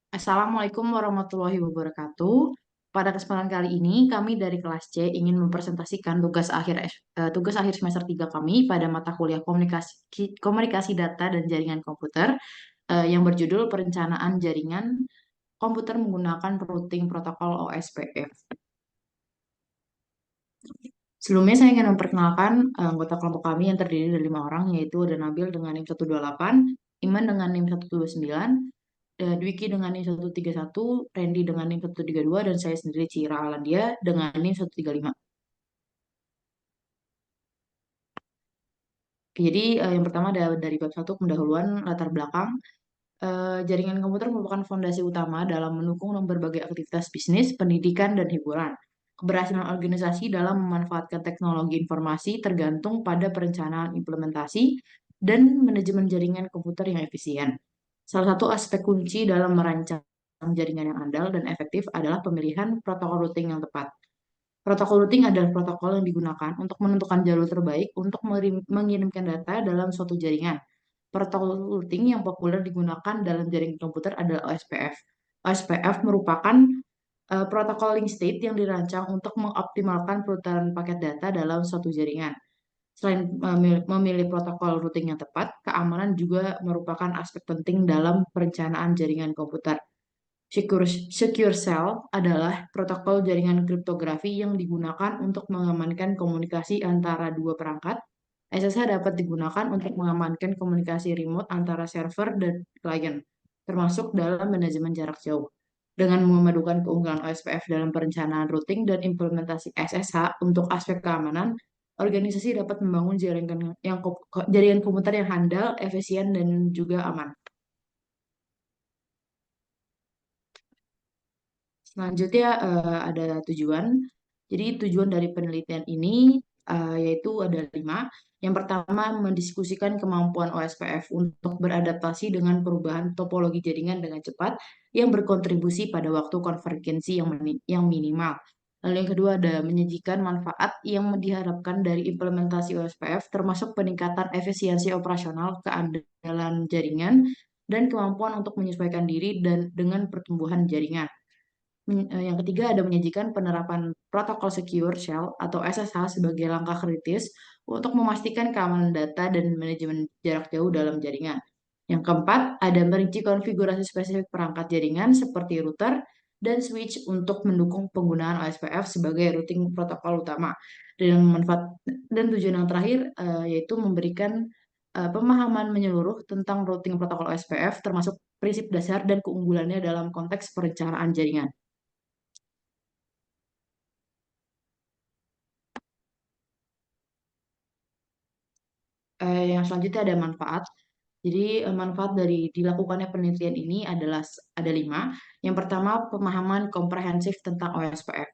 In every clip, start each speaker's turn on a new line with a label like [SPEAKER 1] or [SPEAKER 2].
[SPEAKER 1] Assalamualaikum warahmatullahi wabarakatuh. Pada kesempatan kali ini, kami dari kelas C ingin mempresentasikan tugas akhir semester 3 kami pada mata kuliah komunikasi data dan jaringan komputer yang berjudul Perencanaan Jaringan Komputer Menggunakan Routing Protokol OSPF. Sebelumnya saya ingin memperkenalkan anggota kelompok kami yang terdiri dari 5 orang, yaitu ada Nabil dengan NIM 128, Iman dengan NIM 129, Dwiki dengan NIM 131, Randy dengan NIM 132, dan saya sendiri Cira Alandia dengan NIM 135. Jadi yang pertama ada dari bab 1 pendahuluan latar belakang. Jaringan komputer merupakan fondasi utama dalam mendukung berbagai aktivitas bisnis, pendidikan, dan hiburan. Keberhasilan organisasi dalam memanfaatkan teknologi informasi tergantung pada perencanaan implementasi dan manajemen jaringan komputer yang efisien. Salah satu aspek kunci dalam merancang jaringan yang andal dan efektif adalah pemilihan protokol routing yang tepat. Protokol routing adalah protokol yang digunakan untuk menentukan jalur terbaik untuk mengirimkan data dalam suatu jaringan. Protokol routing yang populer digunakan dalam jaringan komputer adalah OSPF. OSPF merupakan protokol link state yang dirancang untuk mengoptimalkan perputaran paket data dalam suatu jaringan. Selain memilih protokol routing yang tepat, keamanan juga merupakan aspek penting dalam perencanaan jaringan komputer. Secure Cell adalah protokol jaringan kriptografi yang digunakan untuk mengamankan komunikasi antara dua perangkat. SSH dapat digunakan untuk mengamankan komunikasi remote antara server dan klien, termasuk dalam manajemen jarak jauh. Dengan memadukan keunggulan OSPF dalam perencanaan routing dan implementasi SSH untuk aspek keamanan, organisasi dapat membangun jaringan komputer yang handal, efisien, dan juga aman. Selanjutnya ada tujuan. Jadi tujuan dari penelitian ini yaitu ada 5. Yang pertama, mendiskusikan kemampuan OSPF untuk beradaptasi dengan perubahan topologi jaringan dengan cepat yang berkontribusi pada waktu konvergensi yang minimal. Lalu yang kedua ada menyajikan manfaat yang diharapkan dari implementasi OSPF termasuk peningkatan efisiensi operasional, keandalan jaringan, dan kemampuan untuk menyesuaikan diri dan dengan pertumbuhan jaringan. Yang ketiga ada menyajikan penerapan protokol secure shell atau SSH sebagai langkah kritis untuk memastikan keamanan data dan manajemen jarak jauh dalam jaringan. Yang keempat ada merinci konfigurasi spesifik perangkat jaringan seperti router dan switch untuk mendukung penggunaan OSPF sebagai routing protokol utama. Dan tujuan yang terakhir yaitu memberikan pemahaman menyeluruh tentang routing protokol OSPF termasuk prinsip dasar dan keunggulannya dalam konteks perencanaan jaringan. Yang selanjutnya ada manfaat. Jadi manfaat dari dilakukannya penelitian ini ada 5. Yang pertama, pemahaman komprehensif tentang OSPF.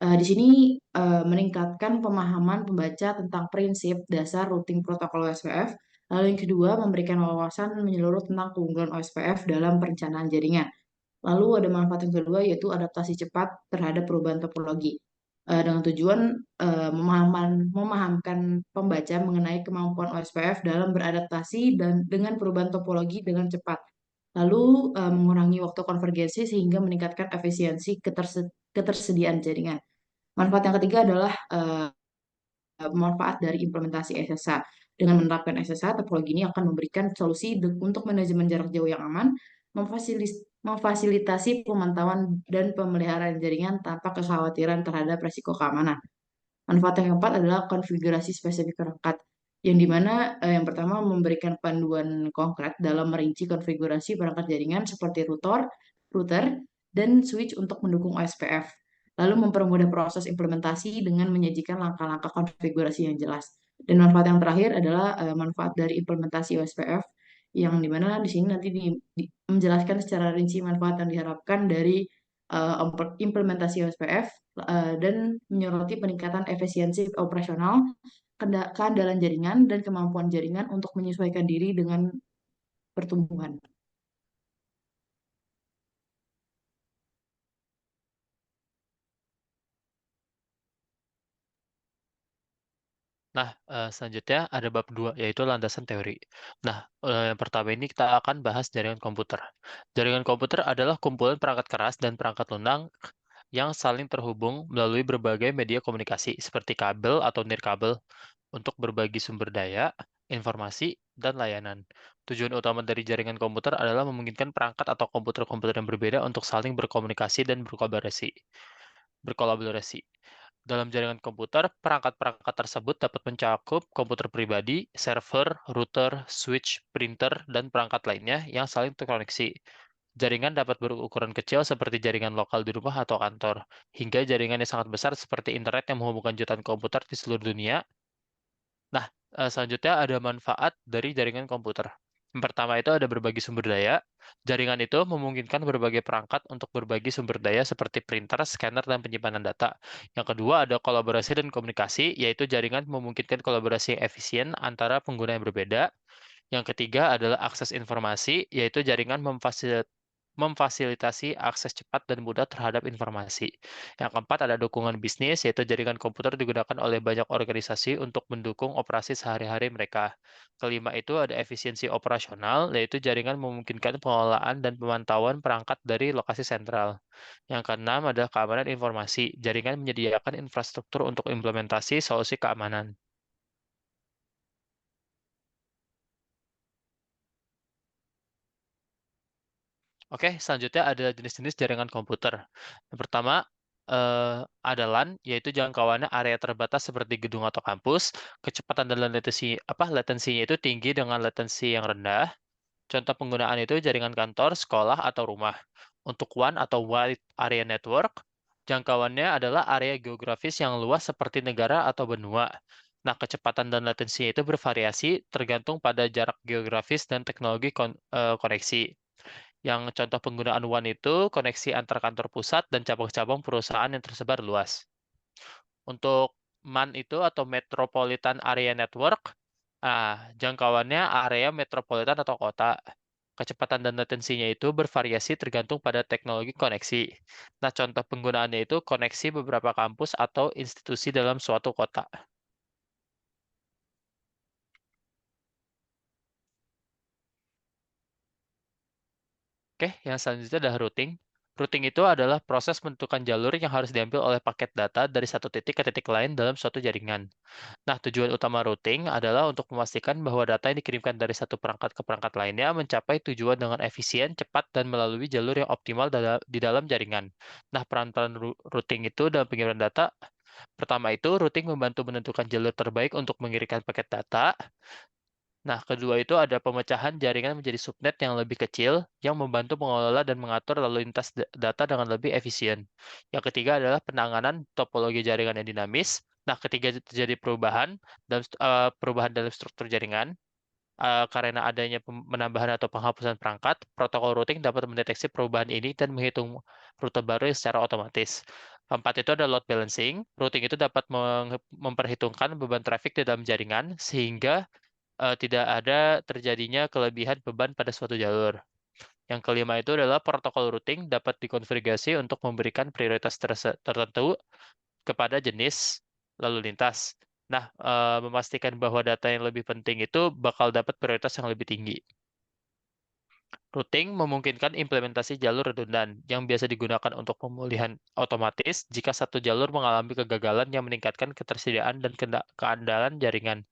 [SPEAKER 1] Di sini meningkatkan pemahaman pembaca tentang prinsip dasar routing protokol OSPF. Lalu yang kedua, memberikan wawasan menyeluruh tentang keunggulan OSPF dalam perencanaan jaringan. Lalu ada manfaat yang kedua yaitu adaptasi cepat terhadap perubahan topologi. Dengan tujuan memahamkan pembaca mengenai kemampuan OSPF dalam beradaptasi dan dengan perubahan topologi dengan cepat. Lalu mengurangi waktu konvergensi sehingga meningkatkan efisiensi ketersediaan jaringan. Manfaat yang ketiga adalah manfaat dari implementasi SSH. Dengan menerapkan SSH, topologi ini akan memberikan solusi untuk manajemen jarak jauh yang aman, memfasilitasi pemantauan dan pemeliharaan jaringan tanpa kekhawatiran terhadap resiko keamanan. Manfaat yang keempat adalah konfigurasi spesifik perangkat, yang dimana yang pertama memberikan panduan konkret dalam merinci konfigurasi perangkat jaringan seperti router, dan switch untuk mendukung OSPF. Lalu mempermudah proses implementasi dengan menyajikan langkah-langkah konfigurasi yang jelas. Dan manfaat yang terakhir adalah manfaat dari implementasi OSPF, yang dimana di sini nanti menjelaskan secara rinci manfaat yang diharapkan dari implementasi OSPF dan menyoroti peningkatan efisiensi operasional, keandalan jaringan, dan kemampuan jaringan untuk menyesuaikan diri dengan pertumbuhan.
[SPEAKER 2] Nah, selanjutnya ada bab 2 yaitu landasan teori. Nah, yang pertama ini kita akan bahas jaringan komputer. Jaringan komputer adalah kumpulan perangkat keras dan perangkat lunak yang saling terhubung melalui berbagai media komunikasi seperti kabel atau nirkabel untuk berbagi sumber daya, informasi, dan layanan. Tujuan utama dari jaringan komputer adalah memungkinkan perangkat atau komputer-komputer yang berbeda untuk saling berkomunikasi dan berkolaborasi. Dalam jaringan komputer, perangkat-perangkat tersebut dapat mencakup komputer pribadi, server, router, switch, printer, dan perangkat lainnya yang saling terkoneksi. Jaringan dapat berukuran kecil seperti jaringan lokal di rumah atau kantor, hingga jaringan yang sangat besar seperti internet yang menghubungkan jutaan komputer di seluruh dunia. Nah, selanjutnya ada manfaat dari jaringan komputer. Yang pertama itu ada berbagi sumber daya. Jaringan itu memungkinkan berbagai perangkat untuk berbagi sumber daya seperti printer, scanner, dan penyimpanan data. Yang kedua ada kolaborasi dan komunikasi, yaitu jaringan memungkinkan kolaborasi yang efisien antara pengguna yang berbeda. Yang ketiga adalah akses informasi, yaitu jaringan memfasilitasi akses cepat dan mudah terhadap informasi. Yang keempat ada dukungan bisnis, yaitu jaringan komputer digunakan oleh banyak organisasi untuk mendukung operasi sehari-hari mereka. Kelima itu ada efisiensi operasional, yaitu jaringan memungkinkan pengelolaan dan pemantauan perangkat dari lokasi sentral. Yang keenam adalah keamanan informasi. Jaringan menyediakan infrastruktur untuk implementasi solusi keamanan. Oke, selanjutnya ada jenis-jenis jaringan komputer. Yang pertama, ada LAN, yaitu jangkauannya area terbatas seperti gedung atau kampus. Kecepatan dan latensinya itu tinggi dengan latensi yang rendah. Contoh penggunaan itu jaringan kantor, sekolah, atau rumah. Untuk WAN atau Wide Area Network, jangkauannya adalah area geografis yang luas seperti negara atau benua. Nah, kecepatan dan latensinya itu bervariasi tergantung pada jarak geografis dan teknologi koneksi. Yang contoh penggunaan WAN itu koneksi antar kantor pusat dan cabang-cabang perusahaan yang tersebar luas. Untuk MAN itu atau Metropolitan Area Network, jangkauannya area metropolitan atau kota. Kecepatan dan latensinya itu bervariasi tergantung pada teknologi koneksi. Nah, contoh penggunaannya itu koneksi beberapa kampus atau institusi dalam suatu kota. Oke, yang selanjutnya adalah routing. Routing itu adalah proses menentukan jalur yang harus diambil oleh paket data dari satu titik ke titik lain dalam suatu jaringan. Nah, tujuan utama routing adalah untuk memastikan bahwa data yang dikirimkan dari satu perangkat ke perangkat lainnya mencapai tujuan dengan efisien, cepat, dan melalui jalur yang optimal di dalam jaringan. Nah, peran-peran routing itu dalam pengiriman data, pertama itu routing membantu menentukan jalur terbaik untuk mengirimkan paket data. Nah, kedua itu ada pemecahan jaringan menjadi subnet yang lebih kecil yang membantu mengelola dan mengatur lalu lintas data dengan lebih efisien. Yang ketiga adalah penanganan topologi jaringan yang dinamis. Nah, ketiga terjadi perubahan dalam struktur jaringan karena adanya penambahan atau penghapusan perangkat, protokol routing dapat mendeteksi perubahan ini dan menghitung rute baru secara otomatis. Keempat itu ada load balancing. Routing itu dapat memperhitungkan beban traffic di dalam jaringan sehingga tidak ada terjadinya kelebihan beban pada suatu jalur. Yang kelima itu adalah protokol routing dapat dikonfigurasi untuk memberikan prioritas tertentu kepada jenis lalu lintas. Nah, memastikan bahwa data yang lebih penting itu bakal dapat prioritas yang lebih tinggi. Routing memungkinkan implementasi jalur redundan yang biasa digunakan untuk pemulihan otomatis jika satu jalur mengalami kegagalan yang meningkatkan ketersediaan dan keandalan jaringan.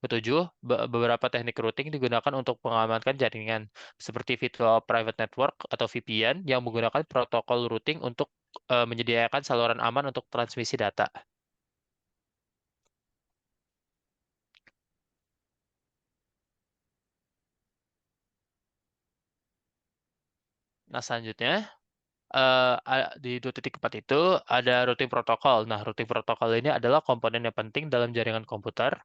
[SPEAKER 2] Ketujuh, beberapa teknik routing digunakan untuk mengamankan jaringan, seperti Virtual Private Network atau VPN yang menggunakan protokol routing untuk menyediakan saluran aman untuk transmisi data. Nah, selanjutnya, di 2.4 itu ada routing protokol. Nah, routing protokol ini adalah komponen yang penting dalam jaringan komputer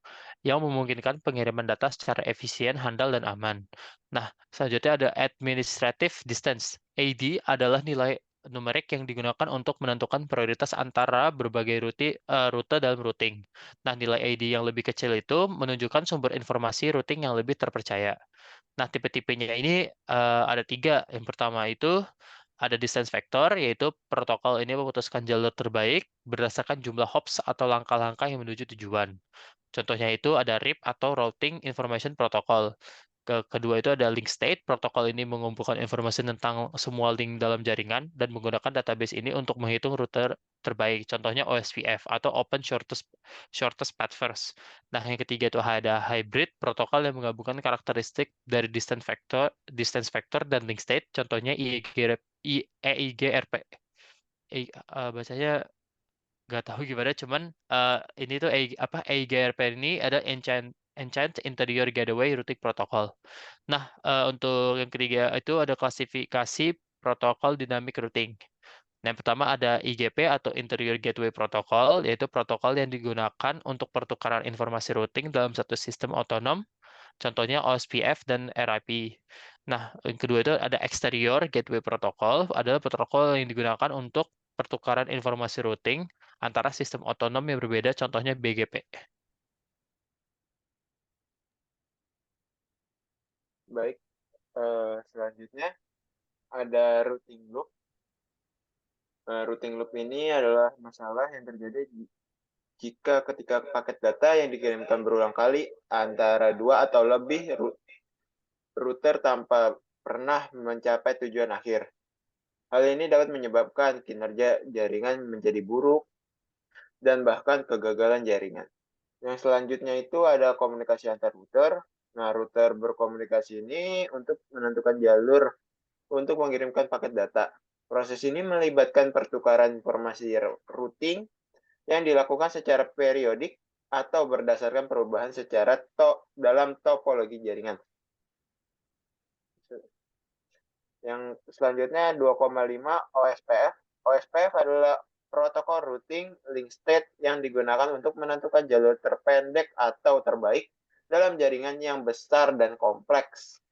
[SPEAKER 2] yang memungkinkan pengiriman data secara efisien, handal, dan aman. Nah, selanjutnya ada administrative distance. AD adalah nilai numerik yang digunakan untuk menentukan prioritas antara berbagai rute dalam routing. Nah, nilai AD yang lebih kecil itu menunjukkan sumber informasi routing yang lebih terpercaya. Nah, tipe-tipenya ini ada tiga. Yang pertama itu ada distance vector, yaitu protokol ini memutuskan jalur terbaik berdasarkan jumlah hops atau langkah-langkah yang menuju tujuan. Contohnya itu ada RIP atau Routing Information Protocol. Kedua itu ada link state. Protokol ini mengumpulkan informasi tentang semua link dalam jaringan dan menggunakan database ini untuk menghitung rute terbaik. Contohnya OSPF atau Open Shortest Path First. Nah, yang ketiga itu ada hybrid protokol yang menggabungkan karakteristik dari distance vector dan link state. Contohnya EIGRP. Bacanya nggak tahu gimana, cuman ini tuh EIGRP ini ada Enchant Interior Gateway Routing Protocol. Nah, untuk yang ketiga itu ada klasifikasi protokol dynamic routing. Nah, yang pertama ada IGP atau Interior Gateway Protocol, yaitu protokol yang digunakan untuk pertukaran informasi routing dalam satu sistem otonom, contohnya OSPF dan RIP. Nah, yang kedua itu ada Exterior Gateway Protocol, adalah protokol yang digunakan untuk pertukaran informasi routing antara sistem otonom yang berbeda, contohnya BGP.
[SPEAKER 3] Baik, selanjutnya ada routing loop. Routing loop ini adalah masalah yang terjadi jika ketika paket data yang dikirimkan berulang kali antara dua atau lebih router tanpa pernah mencapai tujuan akhir. Hal ini dapat menyebabkan kinerja jaringan menjadi buruk dan bahkan kegagalan jaringan. Yang selanjutnya itu ada komunikasi antar router. Nah, router berkomunikasi ini untuk menentukan jalur untuk mengirimkan paket data. Proses ini melibatkan pertukaran informasi routing yang dilakukan secara periodik atau berdasarkan perubahan secara dalam topologi jaringan. Yang selanjutnya 2,5 OSPF. OSPF adalah protokol routing link state yang digunakan untuk menentukan jalur terpendek atau terbaik dalam jaringan yang besar dan kompleks.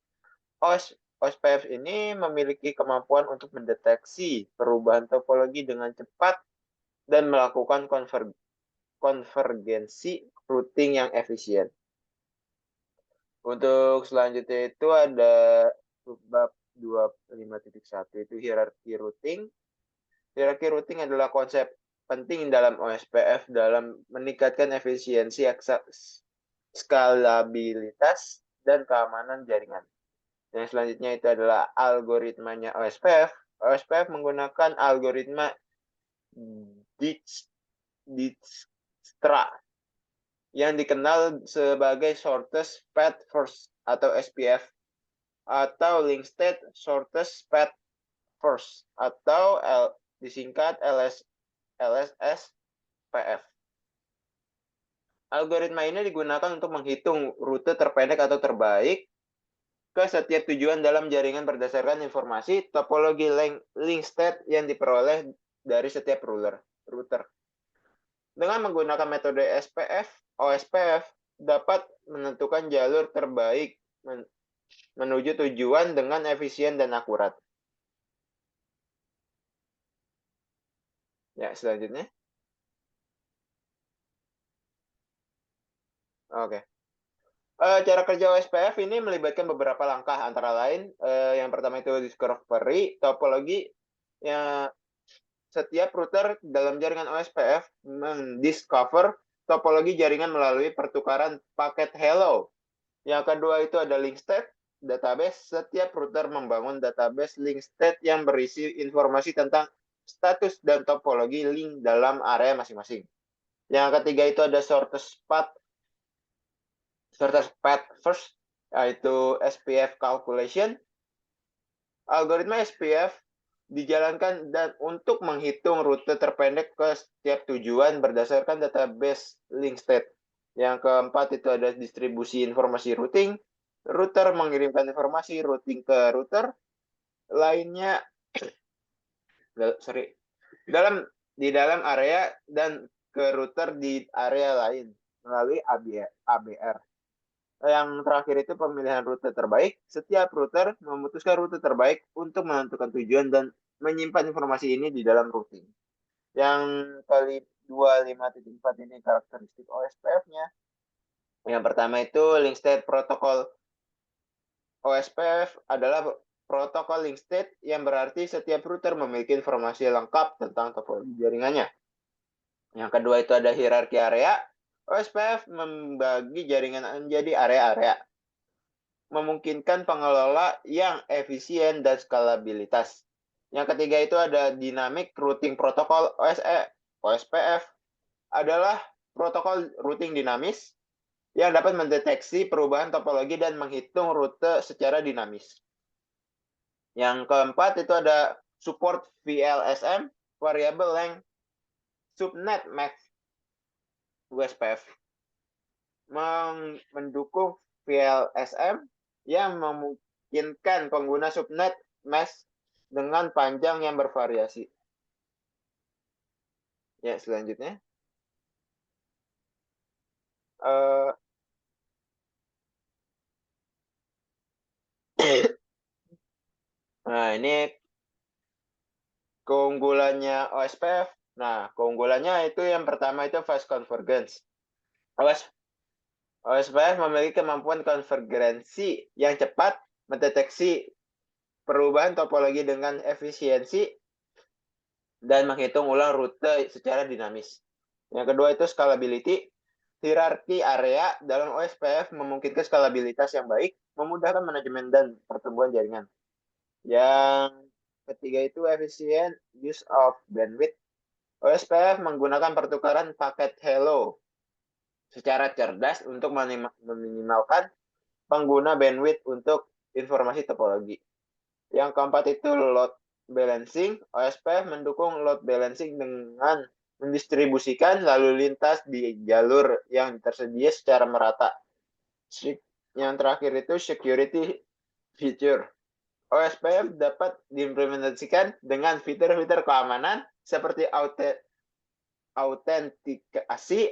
[SPEAKER 3] OSPF ini memiliki kemampuan untuk mendeteksi perubahan topologi dengan cepat dan melakukan konvergensi routing yang efisien. Untuk selanjutnya itu ada bab 25.1 itu hierarki routing. Hierarki routing adalah konsep penting dalam OSPF dalam meningkatkan efisiensi, skalabilitas, dan keamanan jaringan. Yang selanjutnya itu adalah algoritmanya OSPF. OSPF menggunakan algoritma Dijkstra yang dikenal sebagai Shortest Path First atau SPF atau Link State Shortest Path First atau disingkat LSSPF. Algoritma ini digunakan untuk menghitung rute terpendek atau terbaik ke setiap tujuan dalam jaringan berdasarkan informasi topologi link state yang diperoleh dari setiap router. Dengan menggunakan metode SPF, OSPF dapat menentukan jalur terbaik menuju tujuan dengan efisien dan akurat. Ya, selanjutnya. Oke. Cara kerja OSPF ini melibatkan beberapa langkah, antara lain yang pertama itu discovery topologi. Yang setiap router dalam jaringan OSPF mendiscover topologi jaringan melalui pertukaran paket hello. Yang kedua itu ada link state database. Setiap router membangun database link state yang berisi informasi tentang status dan topologi link dalam area masing-masing. Yang ketiga itu ada shortest path first, yaitu SPF calculation. Algoritma SPF dijalankan dan untuk menghitung rute terpendek ke setiap tujuan berdasarkan database link state. Yang keempat itu ada distribusi informasi routing. Router mengirimkan informasi routing ke router lainnya di dalam area dan ke router di area lain melalui ABR. Yang terakhir itu pemilihan rute terbaik. Setiap router memutuskan rute terbaik untuk menentukan tujuan dan menyimpan informasi ini di dalam routing. Yang kali 25.4 ini karakteristik OSPF-nya. Yang pertama itu link state protocol. OSPF adalah protokol link state yang berarti setiap router memiliki informasi lengkap tentang topologi jaringannya. Yang kedua itu ada hierarki area. OSPF membagi jaringan menjadi area-area, memungkinkan pengelola yang efisien dan skalabilitas. Yang ketiga itu ada Dynamic Routing Protocol. OSPF adalah protokol routing dinamis yang dapat mendeteksi perubahan topologi dan menghitung rute secara dinamis. Yang keempat itu ada support VLSM, Variable Length Subnet Max USPF. Mendukung VLSM yang memungkinkan pengguna subnet mesh dengan panjang yang bervariasi. Ya, selanjutnya. Nah, ini keunggulannya OSPF. Nah, keunggulannya itu yang pertama itu fast convergence. OSPF memiliki kemampuan konvergensi yang cepat, mendeteksi perubahan topologi dengan efisiensi, dan menghitung ulang rute secara dinamis. Yang kedua itu scalability. Hierarki area dalam OSPF memungkinkan skalabilitas yang baik, memudahkan manajemen dan pertumbuhan jaringan. Yang ketiga itu efisien use of bandwidth. OSPF menggunakan pertukaran paket hello secara cerdas untuk meminimalkan pengguna bandwidth untuk informasi topologi. Yang keempat itu load balancing. OSPF mendukung load balancing dengan mendistribusikan lalu lintas di jalur yang tersedia secara merata. Yang terakhir itu security feature. OSPF dapat diimplementasikan dengan fitur-fitur keamanan seperti autentikasi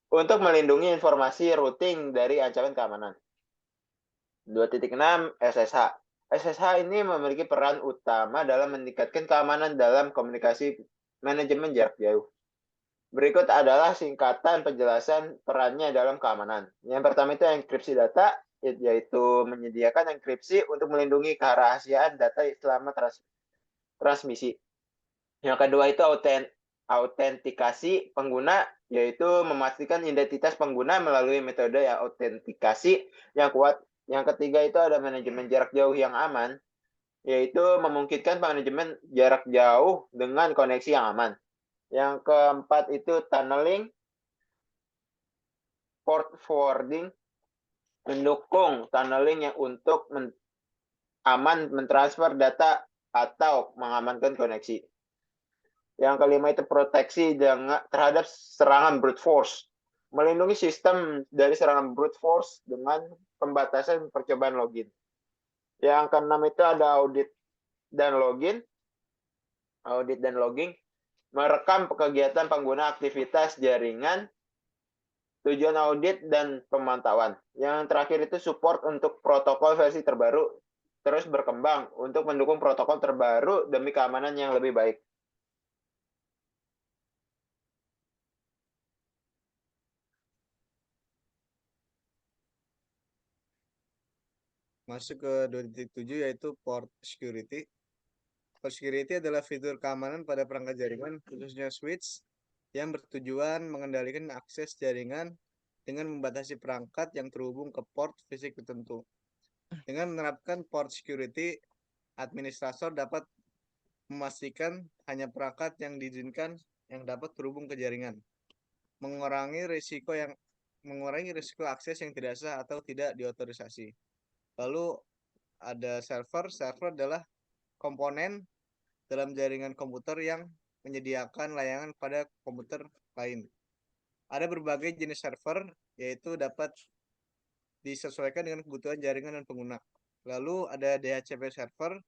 [SPEAKER 3] untuk melindungi informasi routing dari ancaman keamanan. 2.6 SSH. SSH ini memiliki peran utama dalam meningkatkan keamanan dalam komunikasi manajemen jarak jauh. Berikut adalah singkatan penjelasan perannya dalam keamanan. Yang pertama itu enkripsi data, yaitu menyediakan enkripsi untuk melindungi kerahasiaan data selama transmisi. Yang kedua itu autentikasi pengguna, yaitu memastikan identitas pengguna melalui metode autentikasi yang kuat. Yang ketiga itu ada manajemen jarak jauh yang aman, yaitu memungkinkan manajemen jarak jauh dengan koneksi yang aman. Yang keempat itu tunneling, port forwarding, mendukung tunneling yang untuk aman mentransfer data atau mengamankan koneksi. Yang kelima itu proteksi terhadap serangan brute force, melindungi sistem dari serangan brute force dengan pembatasan percobaan login. Yang keenam itu ada audit dan login. Audit dan logging merekam kegiatan pengguna aktivitas jaringan, tujuan audit dan pemantauan. Yang terakhir itu support untuk protokol versi terbaru terus berkembang untuk mendukung protokol terbaru demi keamanan yang lebih baik.
[SPEAKER 4] Masuk ke 2.7 yaitu port security. Port security adalah fitur keamanan pada perangkat jaringan, khususnya switch, yang bertujuan mengendalikan akses jaringan dengan membatasi perangkat yang terhubung ke port fisik tertentu. Dengan menerapkan port security, administrator dapat memastikan hanya perangkat yang diizinkan yang dapat terhubung ke jaringan, mengurangi risiko akses yang tidak sah atau tidak diotorisasi. Lalu ada server adalah komponen dalam jaringan komputer yang menyediakan layanan pada komputer lain. Ada berbagai jenis server, yaitu dapat disesuaikan dengan kebutuhan jaringan dan pengguna. Lalu ada DHCP server,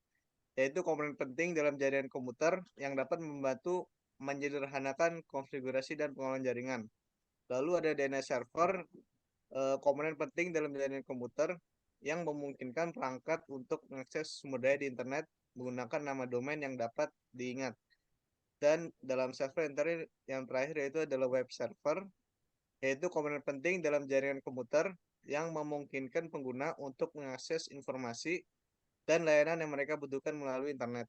[SPEAKER 4] yaitu komponen penting dalam jaringan komputer yang dapat membantu menyederhanakan konfigurasi dan pengelolaan jaringan. Lalu ada DNS server, komponen penting dalam jaringan komputer yang memungkinkan perangkat untuk mengakses sumber daya di internet menggunakan nama domain yang dapat diingat. Dan dalam server yang terakhir yaitu adalah web server, yaitu komponen penting dalam jaringan komputer yang memungkinkan pengguna untuk mengakses informasi dan layanan yang mereka butuhkan melalui internet.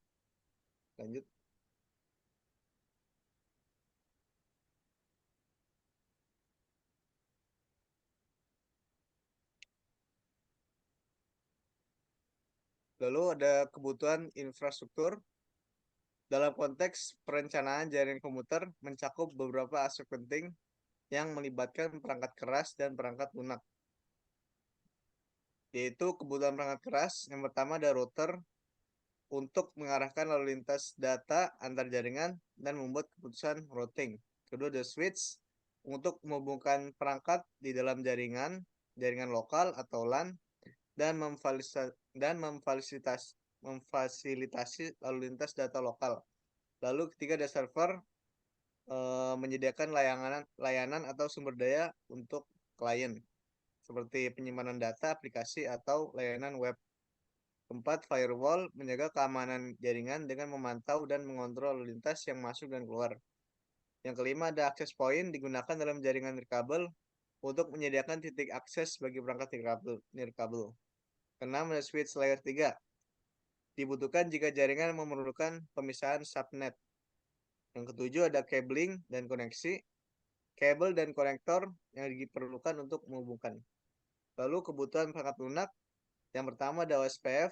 [SPEAKER 4] Lanjut. Lalu ada kebutuhan infrastruktur. Dalam konteks perencanaan jaringan komputer mencakup beberapa aspek penting yang melibatkan perangkat keras dan perangkat lunak. Yaitu kebutuhan perangkat keras, yang pertama ada router untuk mengarahkan lalu lintas data antar jaringan dan membuat keputusan routing. Kedua ada switch untuk menghubungkan perangkat di dalam jaringan lokal atau LAN dan memfasilitasi lalu lintas data lokal. Lalu ketiga ada server menyediakan layanan atau sumber daya untuk klien seperti penyimpanan data, aplikasi, atau layanan web. Keempat, firewall menjaga keamanan jaringan dengan memantau dan mengontrol lalu lintas yang masuk dan keluar. Yang kelima ada access point digunakan dalam jaringan nirkabel untuk menyediakan titik akses bagi perangkat nirkabel. Keenam ada switch layer 3. Dibutuhkan jika jaringan memerlukan pemisahan subnet. Yang ketujuh ada cabling dan koneksi. Kabel dan konektor yang diperlukan untuk menghubungkan. Lalu kebutuhan perangkat lunak. Yang pertama ada OSPF.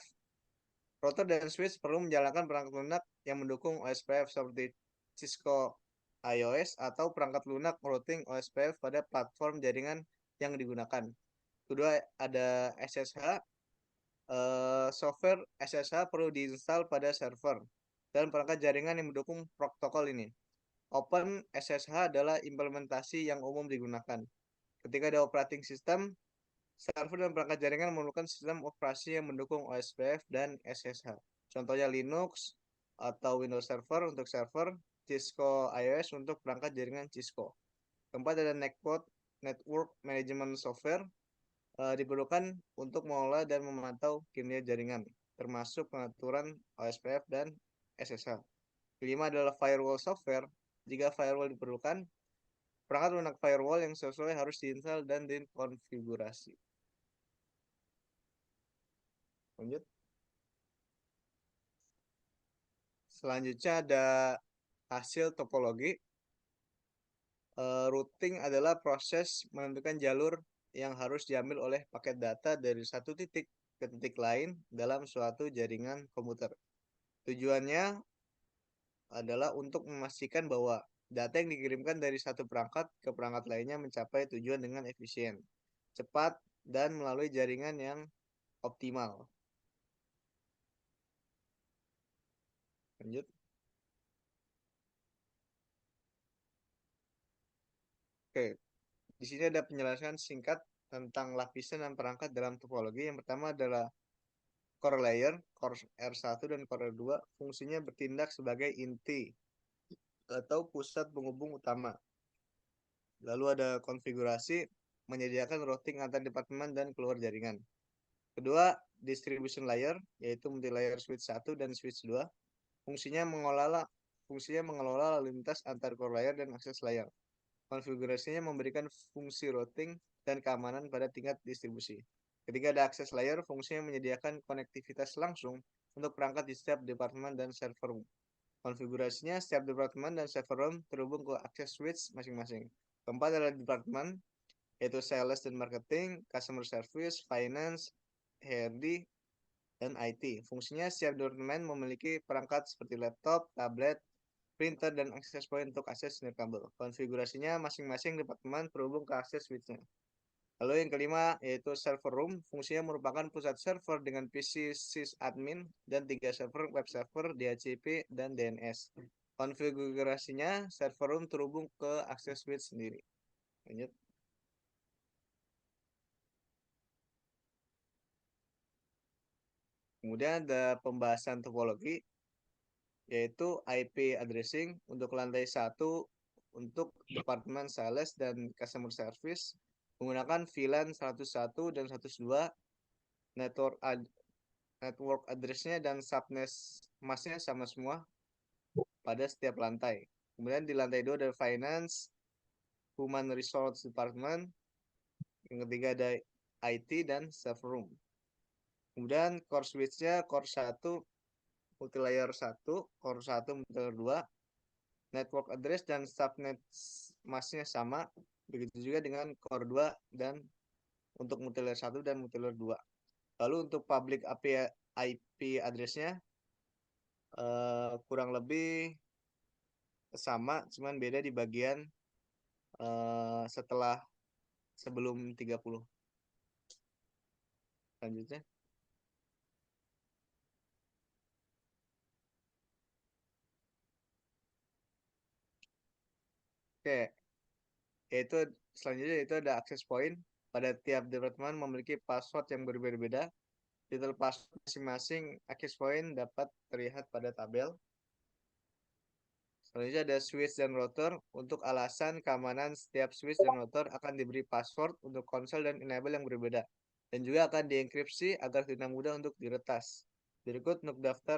[SPEAKER 4] Router dan switch perlu menjalankan perangkat lunak yang mendukung OSPF seperti Cisco iOS atau perangkat lunak routing OSPF pada platform jaringan yang digunakan. Kedua ada SSH. Software SSH perlu diinstal pada server dan perangkat jaringan yang mendukung protokol ini. Open SSH adalah implementasi yang umum digunakan. Ketika ada operating system, server dan perangkat jaringan memerlukan sistem operasi yang mendukung OSPF dan SSH. Contohnya Linux atau Windows Server untuk server, Cisco iOS untuk perangkat jaringan Cisco. Keempat ada Network Management Software diperlukan untuk mengelola dan memantau kinerja jaringan, termasuk pengaturan OSPF dan SSH. Kelima adalah firewall software. Jika firewall diperlukan, perangkat lunak firewall yang sesuai harus diinstal dan dikonfigurasi. Lanjut. Selanjutnya ada hasil topologi. Routing adalah proses menentukan jalur yang harus diambil oleh paket data dari satu titik ke titik lain dalam suatu jaringan komputer. Tujuannya adalah untuk memastikan bahwa data yang dikirimkan dari satu perangkat ke perangkat lainnya mencapai tujuan dengan efisien, cepat, dan melalui jaringan yang optimal. Lanjut. Oke, di sini ada penjelasan singkat tentang lapisan dan perangkat dalam topologi. Yang pertama adalah core layer, core R1 dan core R2. Fungsinya bertindak sebagai inti atau pusat penghubung utama. Lalu ada konfigurasi, menyediakan routing antar departemen dan keluar jaringan. Kedua, distribution layer, yaitu multi-layer switch 1 dan switch 2. Fungsinya mengelola lalu lintas antar core layer dan akses layer. Konfigurasinya memberikan fungsi routing dan keamanan pada tingkat distribusi. Ketika ada akses layer, fungsinya menyediakan konektivitas langsung untuk perangkat di setiap departemen dan server room. Konfigurasinya, setiap departemen dan server room terhubung ke akses switch masing-masing. Keempat adalah departemen, yaitu sales dan marketing, customer service, finance, HRD, dan IT. Fungsinya, setiap departemen memiliki perangkat seperti laptop, tablet, printer, dan access point untuk akses nirkabel. Konfigurasinya, masing-masing departemen terhubung ke akses switch-nya. Lalu yang kelima, yaitu server room. Fungsinya merupakan pusat server dengan PC sysadmin dan 3 server web server, DHCP, dan DNS. Konfigurasinya, server room terhubung ke akses switch sendiri. Lanjut. Kemudian ada pembahasan topologi, yaitu IP addressing untuk lantai 1 untuk departemen sales dan customer service menggunakan VLAN 101 dan 102. Network address-nya dan subnet mask-nya sama semua pada setiap lantai. Kemudian di lantai 2 ada finance, human resource department. Yang ketiga ada IT dan server room. Kemudian core switch-nya core 1 multilayer 1, core 1 multilayer 2. Network address dan subnet mask-nya sama. Begitu juga dengan core 2 dan untuk multilayer 1 dan multilayer 2. Lalu untuk public IP address-nya kurang lebih sama, cuman beda di bagian setelah sebelum 30. Selanjutnya. Oke, yaitu selanjutnya itu ada access point. Pada tiap departemen memiliki password yang berbeda-beda. Detail password masing-masing access point dapat terlihat pada tabel. Selanjutnya ada switch dan router. Untuk alasan keamanan, setiap switch dan router akan diberi password untuk konsol dan enable yang berbeda. Dan juga akan dienkripsi agar tidak mudah untuk diretas. Berikut untuk daftar.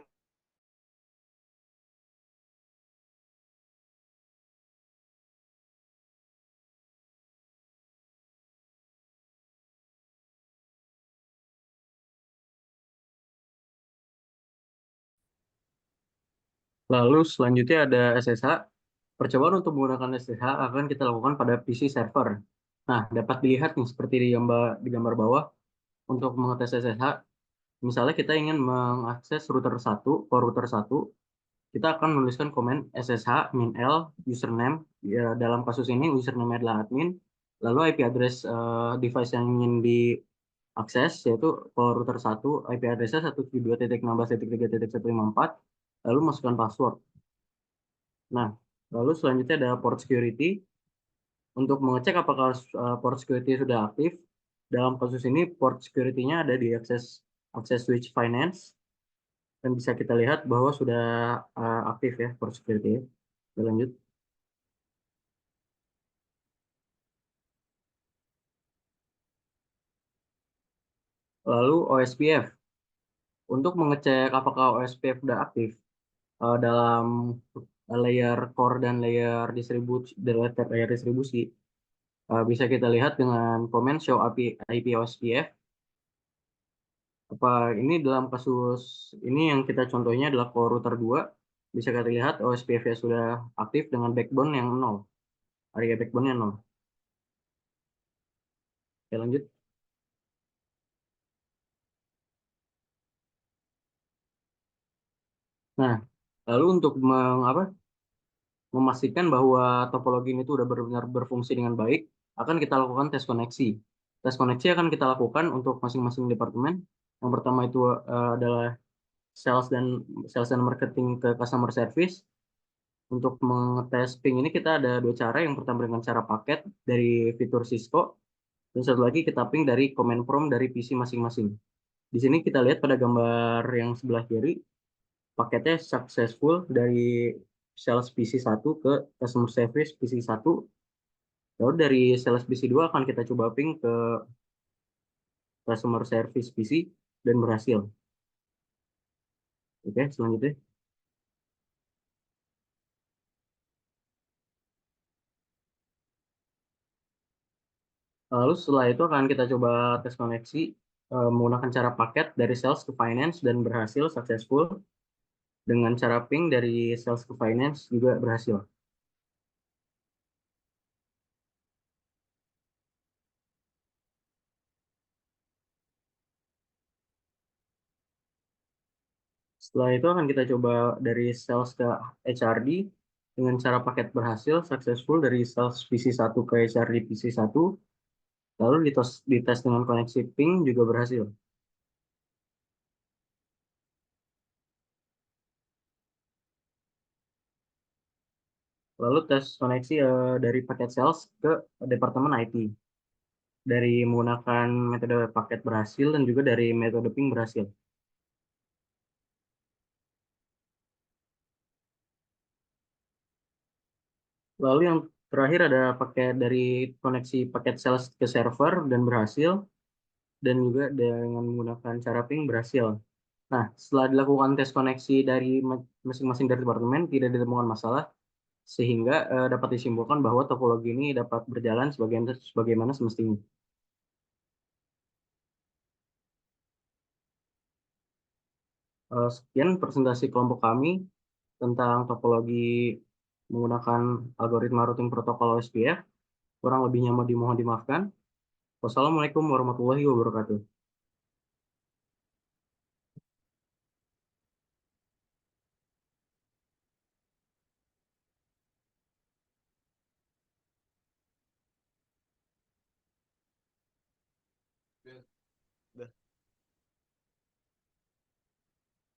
[SPEAKER 5] Lalu selanjutnya ada SSH. Percobaan untuk menggunakan SSH akan kita lakukan pada PC server. Nah, dapat dilihat nih seperti di gambar bawah untuk mengetes SSH. Misalnya kita ingin mengakses router 1, ke router 1, kita akan menuliskan komen SSH -l username. Ya, dalam kasus ini username adalah admin. Lalu IP address device yang ingin diakses yaitu ke router 1, IP address-nya 172.16.3.154. Lalu masukkan password. Nah, lalu selanjutnya ada port security. Untuk mengecek apakah port security sudah aktif, dalam kasus ini port security-nya ada di akses switch finance, dan bisa kita lihat bahwa sudah aktif ya port security. Kita lanjut. Lalu OSPF. Untuk mengecek apakah OSPF sudah aktif, dalam layer core dan layer distribusi, bisa kita lihat dengan komen show IP OSPF. Apa ini dalam kasus ini yang kita contohnya adalah core router 2, bisa kita lihat OSPF-nya sudah aktif dengan backbone yang 0. Area backbone-nya 0. Oke, lanjut. Nah, lalu untuk memastikan bahwa topologi ini itu udah benar-benar berfungsi dengan baik, akan kita lakukan tes koneksi. Tes koneksi akan kita lakukan untuk masing-masing departemen. Yang pertama itu adalah sales dan marketing ke customer service. Untuk mengetes ping ini kita ada dua cara. Yang pertama dengan cara paket dari fitur Cisco, dan satu lagi kita ping dari command prompt dari PC masing-masing. Di sini kita lihat pada gambar yang sebelah kiri, paketnya successful dari sales PC1 ke customer service PC1. Lalu dari sales PC2 akan kita coba ping ke customer service PC dan berhasil. Oke, selanjutnya. Lalu setelah itu akan kita coba tes koneksi menggunakan cara paket dari sales ke finance dan berhasil successful. Dengan cara ping dari sales ke finance juga berhasil. Setelah itu akan kita coba dari sales ke HRD dengan cara paket berhasil successful dari sales PC1 ke HRD PC1. Lalu dites dengan koneksi ping juga berhasil. Lalu tes koneksi dari paket sales ke departemen IT. Dari menggunakan metode paket berhasil dan juga dari metode ping berhasil. Lalu yang terakhir ada paket dari koneksi paket sales ke server dan berhasil, dan juga dengan menggunakan cara ping berhasil. Nah, setelah dilakukan tes koneksi dari masing-masing dari departemen, tidak ditemukan masalah, sehingga dapat disimpulkan bahwa topologi ini dapat berjalan sebagaimana semestinya. Sekian presentasi kelompok kami tentang topologi menggunakan algoritma routing protokol OSPF. Kurang lebihnya dimohon dimaafkan. Wassalamualaikum warahmatullahi wabarakatuh.
[SPEAKER 4] Dah.